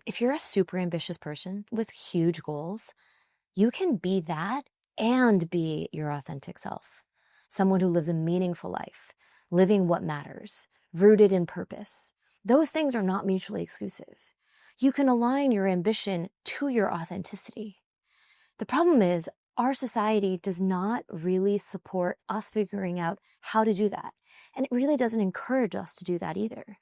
if you're a super ambitious person with huge goals, you can be that and be your authentic self. Someone who lives a meaningful life, living what matters, rooted in purpose. Those things are not mutually exclusive. You can align your ambition to your authenticity. The problem is our society does not really support us figuring out how to do that. And it really doesn't encourage us to do that either.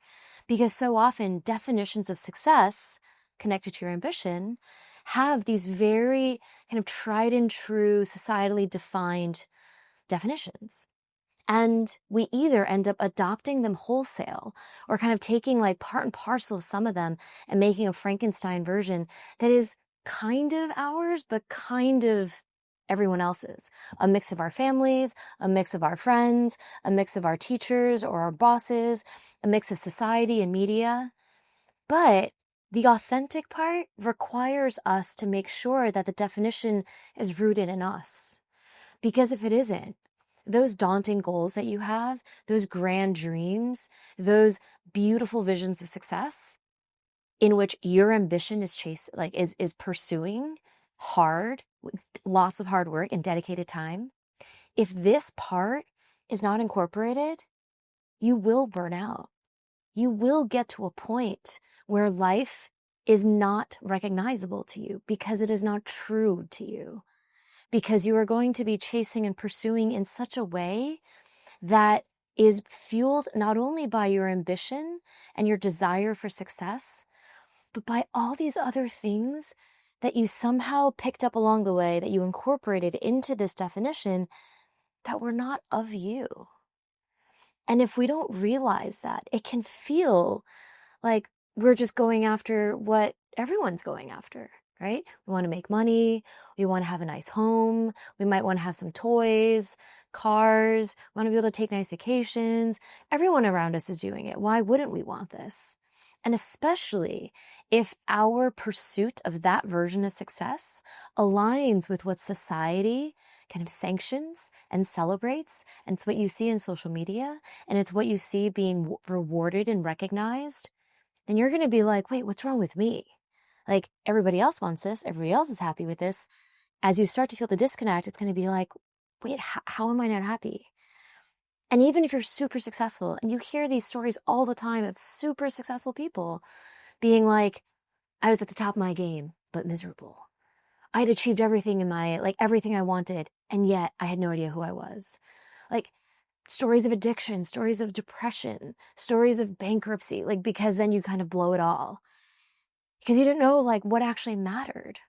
Because so often definitions of success connected to your ambition have these very kind of tried and true, societally defined definitions. And we either end up adopting them wholesale or kind of taking like part and parcel of some of them and making a Frankenstein version that is kind of ours, but kind of everyone else's. A mix of our families, a mix of our friends, a mix of our teachers or our bosses, a mix of society and media. But the authentic part requires us to make sure that the definition is rooted in us. Because if it isn't, those daunting goals that you have, those grand dreams, those beautiful visions of success in which your ambition is pursuing hard, with lots of hard work and dedicated time. If this part is not incorporated, you will burn out. You will get to a point where life is not recognizable to you because it is not true to you. Because you are going to be chasing and pursuing in such a way that is fueled not only by your ambition and your desire for success, but by all these other things that you somehow picked up along the way, that you incorporated into this definition that were not of you. And if we don't realize that, it can feel like we're just going after what everyone's going after, right? We want to make money. We want to have a nice home. We might want to have some toys, cars. We want to be able to take nice vacations. Everyone around us is doing it. Why wouldn't we want this? And especially if our pursuit of that version of success aligns with what society kind of sanctions and celebrates, and it's what you see in social media, and it's what you see being rewarded and recognized, then you're going to be like, wait, what's wrong with me? Like, everybody else wants this. Everybody else is happy with this. As you start to feel the disconnect, it's going to be like, wait, how am I not happy? And even if you're super successful, and you hear these stories all the time of super successful people being like, I was at the top of my game, but miserable. I had achieved everything everything I wanted, and yet I had no idea who I was. Like, stories of addiction, stories of depression, stories of bankruptcy, because then you kind of blow it all. Because you didn't know, what actually mattered.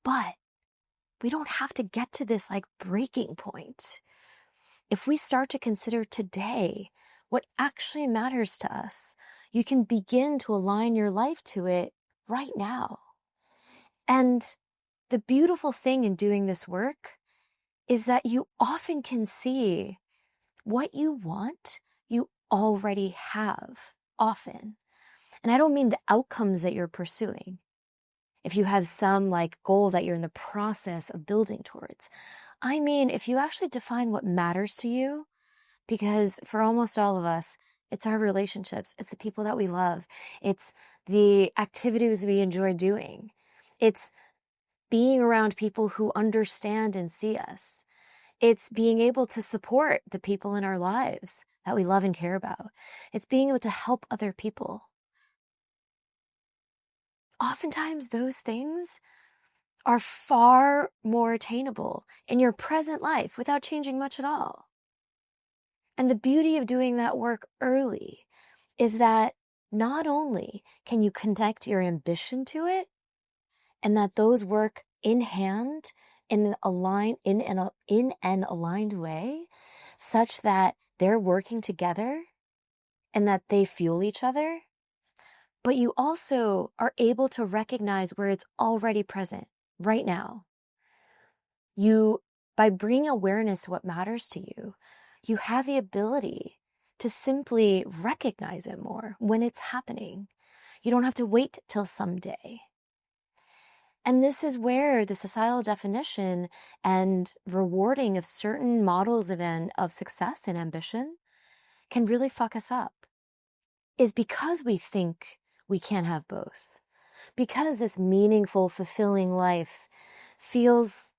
But we don't have to get to this, breaking point. If we start to consider today what actually matters to us, you can begin to align your life to it right now. And the beautiful thing in doing this work is that you often can see what you want, you already have, often. And I don't mean the outcomes that you're pursuing. If you have some goal that you're in the process of building towards. I mean, if you actually define what matters to you, because for almost all of us, it's our relationships, it's the people that we love, it's the activities we enjoy doing, it's being around people who understand and see us. It's being able to support the people in our lives that we love and care about. It's being able to help other people. Oftentimes, those things are far more attainable in your present life without changing much at all. And the beauty of doing that work early is that not only can you connect your ambition to it, and that those work in hand in an aligned way, such that they're working together and that they fuel each other, but you also are able to recognize where it's already present right now. By bringing awareness to what matters to you, you have the ability to simply recognize it more when it's happening. You don't have to wait till someday. And this is where the societal definition and rewarding of certain models of success and ambition can really fuck us up, is because we think we can't have both. because this meaningful, fulfilling life feels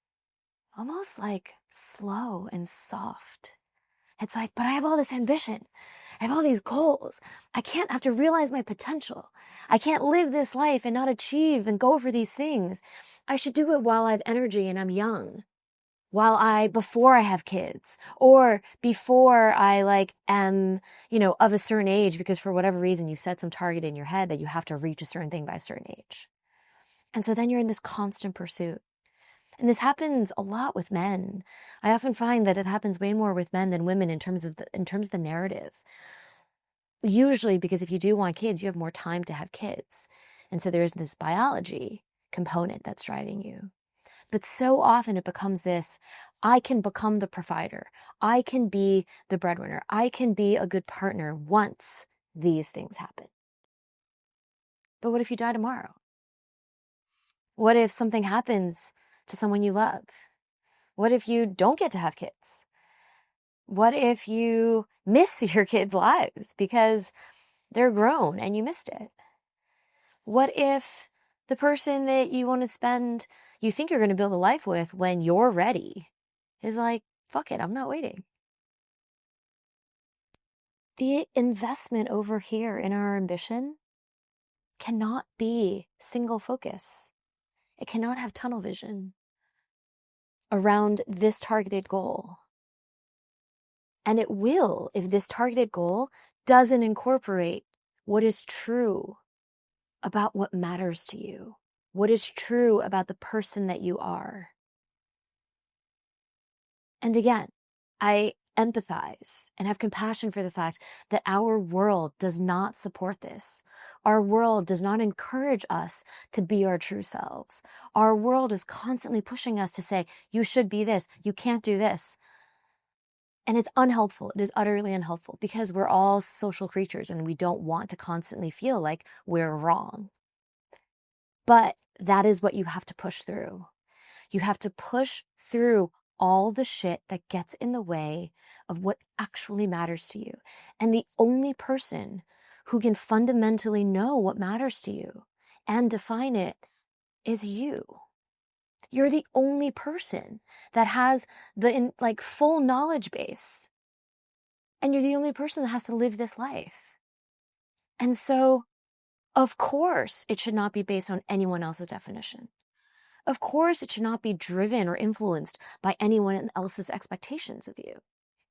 almost like slow and soft. It's like, but I have all this ambition. I have all these goals. I can't have to realize my potential. I can't live this life and not achieve and go for these things. I should do it while I have energy and I'm young. Before I have kids, or before I am, of a certain age, because for whatever reason you've set some target in your head that you have to reach a certain thing by a certain age. And so then you're in this constant pursuit. And this happens a lot with men. I often find that it happens way more with men than women in terms of the narrative. Usually because if you do want kids, you have more time to have kids. And so there's this biology component that's driving you. But so often it becomes this, I can become the provider. I can be the breadwinner. I can be a good partner once these things happen. But what if you die tomorrow? What if something happens to someone you love? What if you don't get to have kids? What if you miss your kids' lives because they're grown and you missed it? What if the person that you want to spend, you think you're going to build a life with when you're ready, is like, fuck it, I'm not waiting. The investment over here in our ambition cannot be single focus. It cannot have tunnel vision around this targeted goal. And it will if this targeted goal doesn't incorporate what is true about what matters to you, what is true about the person that you are. And again, I empathize and have compassion for the fact that our world does not support this. Our world does not encourage us to be our true selves. Our world is constantly pushing us to say, you should be this, you can't do this. And it's unhelpful. It is utterly unhelpful because we're all social creatures and we don't want to constantly feel like we're wrong. But that is what you have to push through. You have to push through all the shit that gets in the way of what actually matters to you. And the only person who can fundamentally know what matters to you and define it is you. You're the only person that has the full knowledge base. And you're the only person that has to live this life. And so, of course, it should not be based on anyone else's definition. Of course, it should not be driven or influenced by anyone else's expectations of you.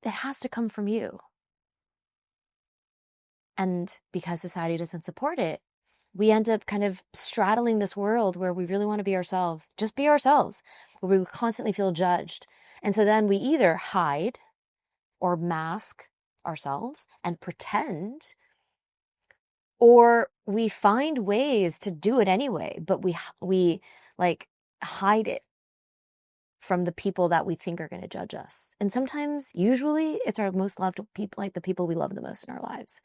It has to come from you. And because society doesn't support it, we end up kind of straddling this world where we really want to be ourselves, just be ourselves, where we constantly feel judged. And so then we either hide or mask ourselves and pretend, or we find ways to do it anyway, but we hide it from the people that we think are going to judge us. And sometimes, usually, it's our most loved people, the people we love the most in our lives.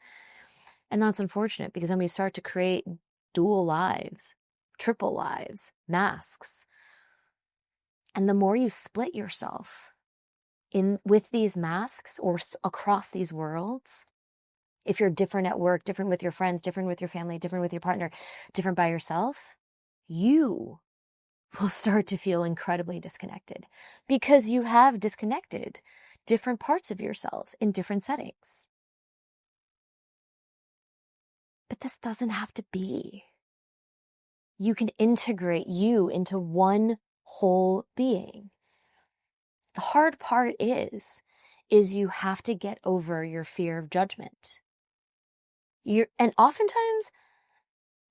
And that's unfortunate because then we start to create dual lives, triple lives, masks. And the more you split yourself with these masks or across these worlds, if you're different at work, different with your friends, different with your family, different with your partner, different by yourself, you will start to feel incredibly disconnected because you have disconnected different parts of yourselves in different settings. But this doesn't have to be. You can integrate you into one whole being. The hard part is you have to get over your fear of judgment. And oftentimes,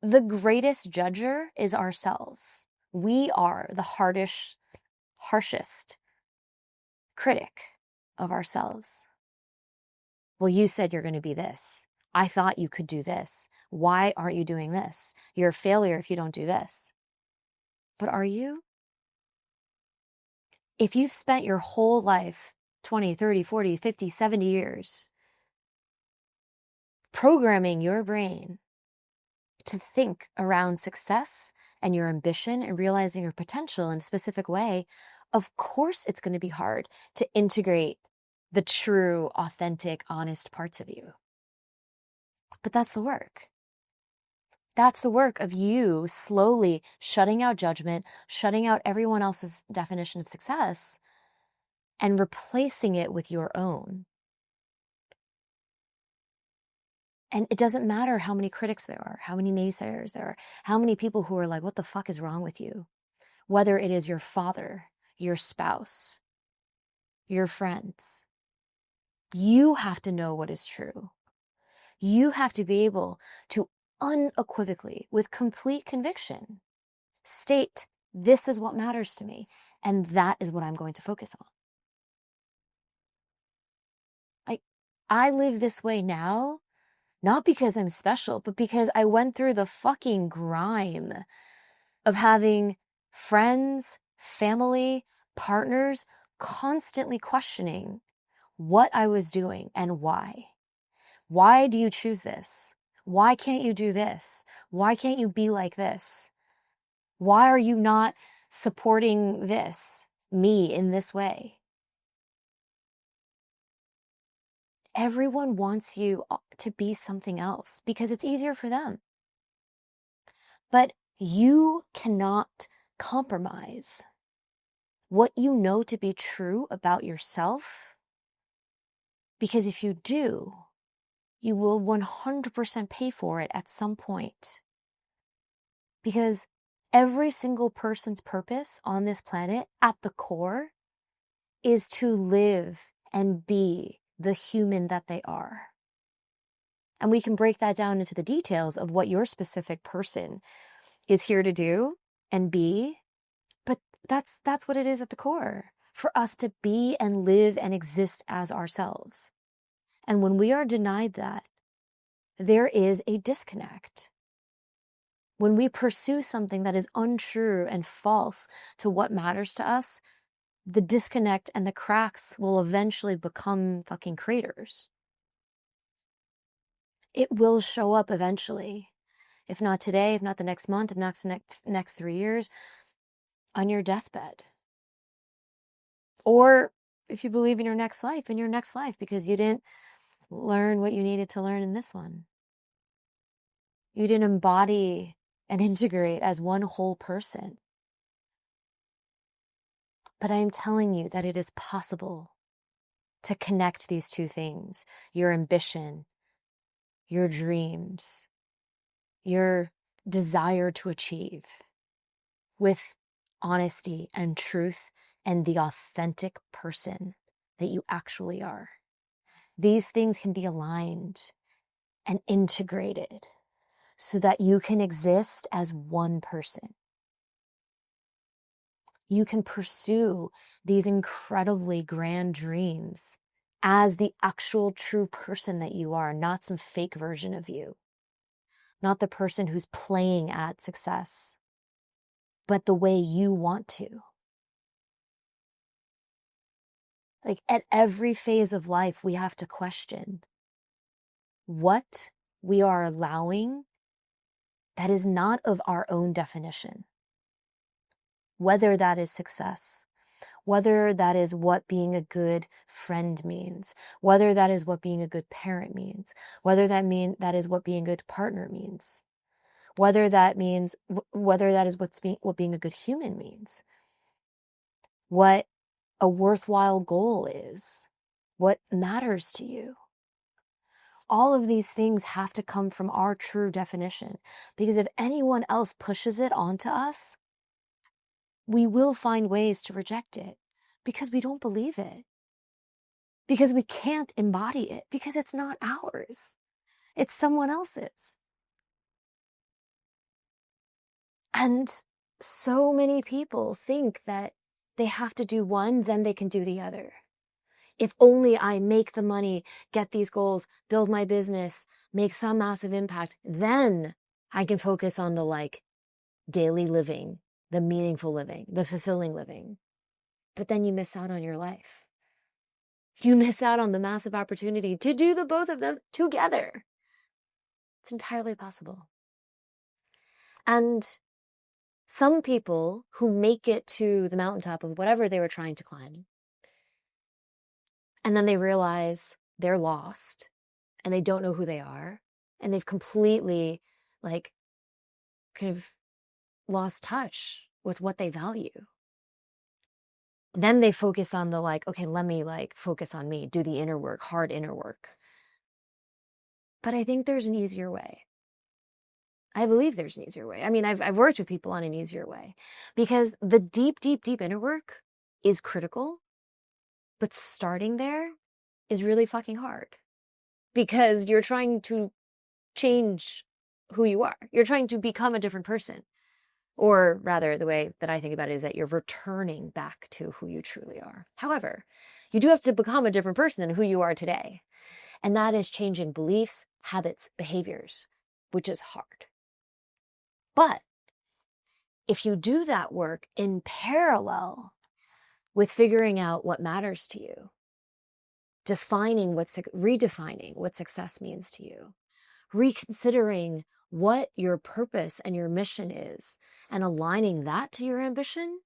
the greatest judger is ourselves. We are the harshest critic of ourselves. Well, you said you're going to be this. I thought you could do this. Why aren't you doing this? You're a failure if you don't do this. But are you? If you've spent your whole life, 20, 30, 40, 50, 70 years, programming your brain to think around success and your ambition and realizing your potential in a specific way, of course it's going to be hard to integrate the true, authentic, honest parts of you. But that's the work. That's the work of you slowly shutting out judgment, shutting out everyone else's definition of success, and replacing it with your own. And it doesn't matter how many critics there are, how many naysayers there are, how many people who are like, what the fuck is wrong with you? Whether it is your father, your spouse, your friends, you have to know what is true. You have to be able to unequivocally, with complete conviction, state, this is what matters to me, and that is what I'm going to focus on. I live this way now, not because I'm special, but because I went through the fucking grime of having friends, family, partners constantly questioning what I was doing and why. Why do you choose this? Why can't you do this? Why can't you be like this? Why are you not supporting me in this way? Everyone wants you to be something else because it's easier for them. But you cannot compromise what you know to be true about yourself, because if you do, you will 100% pay for it at some point. Because every single person's purpose on this planet at the core is to live and be the human that they are. And we can break that down into the details of what your specific person is here to do and be. But that's what it is at the core, for us to be and live and exist as ourselves. And when we are denied that, there is a disconnect. When we pursue something that is untrue and false to what matters to us, the disconnect and the cracks will eventually become fucking craters. It will show up eventually. If not today, if not the next month, if not the next 3 years, on your deathbed. Or if you believe in your next life, because you didn't learn what you needed to learn in this one. You didn't embody and integrate as one whole person. But I am telling you that it is possible to connect these two things, your ambition, your dreams, your desire to achieve, with honesty and truth and the authentic person that you actually are. These things can be aligned and integrated so that you can exist as one person. You can pursue these incredibly grand dreams as the actual true person that you are, not some fake version of you, not the person who's playing at success, but the way you want to. Like, at every phase of life, we have to question what we are allowing that is not of our own definition. Whether that is success, whether that is what being a good friend means, whether that is what being a good parent means, whether that is what being a good partner means, whether that is what being a good human means, what a worthwhile goal is, what matters to you. All of these things have to come from our true definition, because if anyone else pushes it onto us, we will find ways to reject it because we don't believe it, because we can't embody it, because it's not ours. It's someone else's. And so many people think that they have to do one, then they can do the other. If only I make the money, get these goals, build my business, make some massive impact, then I can focus on the daily living, the meaningful living, the fulfilling living. But then you miss out on your life. You miss out on the massive opportunity to do the both of them together. It's entirely possible. And some people who make it to the mountaintop of whatever they were trying to climb, and then they realize they're lost and they don't know who they are, and they've completely kind of lost touch with what they value. Then they focus on the like, okay, let me like focus on me, do the inner work, hard inner work. But I think there's an easier way. I believe there's an easier way. I mean, I've worked with people on an easier way, because the deep, deep, deep inner work is critical, but starting there is really fucking hard, because you're trying to change who you are. You're trying to become a different person. Or rather, the way that I think about it is that you're returning back to who you truly are. However, you do have to become a different person than who you are today. And that is changing beliefs, habits, behaviors, which is hard. But if you do that work in parallel with figuring out what matters to you, redefining what success means to you, reconsidering what your purpose and your mission is, and aligning that to your ambition,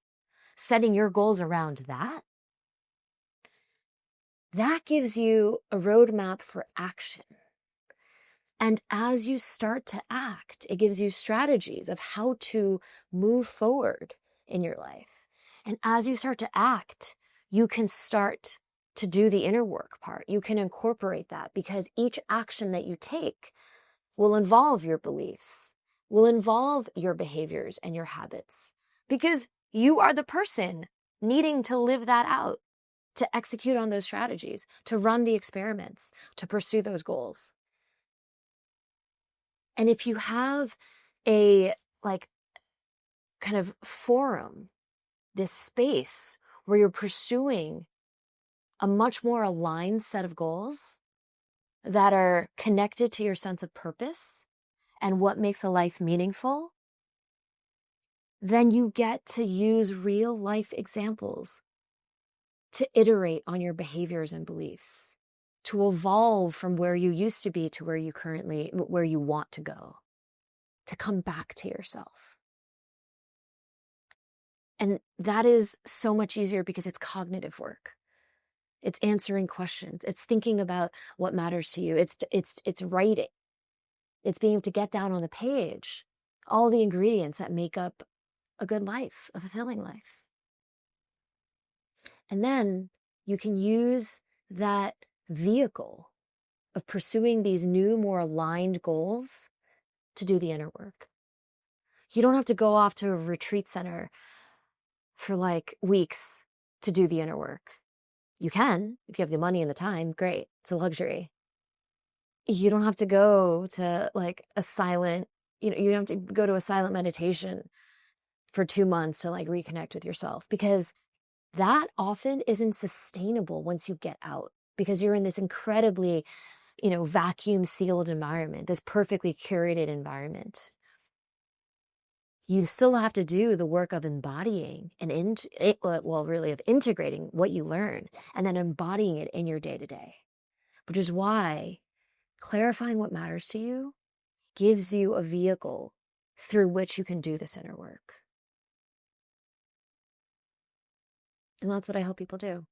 setting your goals around that, that gives you a roadmap for action. And as you start to act, it gives you strategies of how to move forward in your life. And as you start to act, you can start to do the inner work part. You can incorporate that, because each action that you take will involve your beliefs, will involve your behaviors and your habits, because you are the person needing to live that out, to execute on those strategies, to run the experiments, to pursue those goals. And if you have a like kind of forum, this space where you're pursuing a much more aligned set of goals that are connected to your sense of purpose and what makes a life meaningful, then you get to use real life examples to iterate on your behaviors and beliefs, to evolve from where you used to be to where you want to go, to come back to yourself. And that is so much easier because it's cognitive work. It's answering questions. It's thinking about what matters to you. It's writing. It's being able to get down on the page all the ingredients that make up a good life, a fulfilling life. And then you can use that vehicle of pursuing these new, more aligned goals to do the inner work. You don't have to go off to a retreat center for like weeks to do the inner work. You can, if you have the money and the time, great. It's a luxury. You don't have to go to like a silent, you don't have to go to a silent meditation for 2 months to like reconnect with yourself, because that often isn't sustainable once you get out, because you're in this incredibly, vacuum sealed environment, this perfectly curated environment. You still have to do the work of embodying and of integrating what you learn and then embodying it in your day-to-day, which is why clarifying what matters to you gives you a vehicle through which you can do this inner work. And that's what I help people do.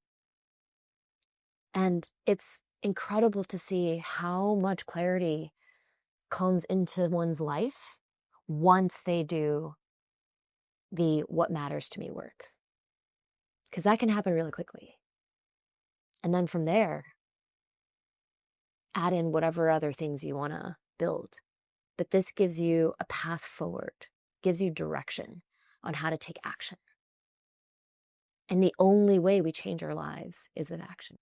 And it's incredible to see how much clarity comes into one's life once they do the what matters to me work. Because that can happen really quickly. And then from there, add in whatever other things you want to build. But this gives you a path forward, gives you direction on how to take action. And the only way we change our lives is with action.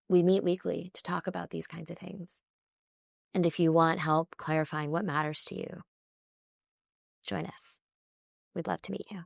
We meet weekly to talk about these kinds of things. And if you want help clarifying what matters to you, join us. We'd love to meet you.